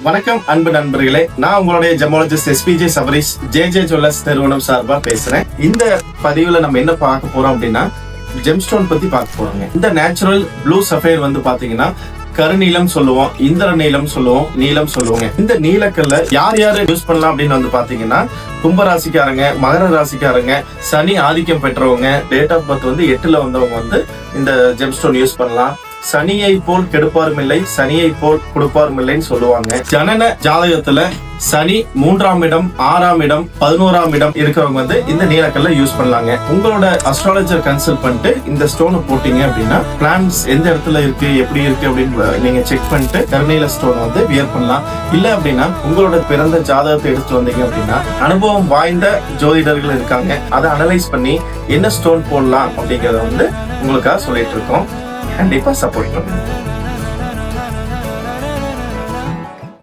வணக்கம் அன்பு நண்பர்களே, நான் உங்களுடைய gemmologist SPJ Sabareesh JJ jewellers நிறுவனம் சார்பா பேசுறேன். இந்த பதிவுல நம்ம என்ன பார்க்க போறோம் அப்படின்னா ஜெம்ஸ்டோன் பத்தி பார்க்க போறோங்க. இந்த நேச்சுரல் ப்ளூ சஃபைர் வந்து பாத்தீங்கன்னா கருநீலம் சொல்லுவோம், இந்திர நீலம் சொல்லுவோம், நீலம் சொல்லுவோங்க. இந்த நீலக்கல்ல யார் யாரு யூஸ் பண்ணலாம் அப்படின்னு வந்து பாத்தீங்கன்னா கும்பராசிக்காரங்க, மகர ராசிக்காரங்க, சனி ஆதிக்கம் பெற்றவங்க, டேட் ஆஃப் பர்த் வந்து 8ல வந்தவங்க வந்து இந்த ஜெம்ஸ்டோன் யூஸ் பண்ணலாம். சனியை போல் கெடுப்பாரும் இல்லை, சனியை போல் கொடுப்பாரும் இல்லைன்னு சொல்லுவாங்க. ஜனன ஜாதகத்துல சனி 3ஆம் இடம், 6ஆம் இடம், 11ஆம் இடம் இருக்கிறவங்க வந்து இந்த நீலக்கல்ல யூஸ் பண்ணலாங்க. உங்களோட அஸ்ட்ராலஜர் கன்சல்ட் பண்ணிட்டு இந்த ஸ்டோனை போட்டீங்க அப்படின்னா பிளான்ஸ் எந்த இடத்துல இருக்கு, எப்படி இருக்கு அப்படின்னு நீங்க செக் பண்ணிட்டு கருநீல ஸ்டோன் வந்து வியர் பண்ணலாம். இல்ல அப்படின்னா உங்களோட பிறந்த ஜாதகத்தை எடுத்துட்டு வந்தீங்க அப்படின்னா அனுபவம் வாய்ந்த ஜோதிடர்கள் இருக்காங்க, அதை அனலைஸ் பண்ணி என்ன ஸ்டோன் போடலாம் அப்படிங்கறத வந்து உங்களுக்காக சொல்லிட்டு இருக்கோம். கண்டிப்பா சப்போர்ட் பண்ணுங்க.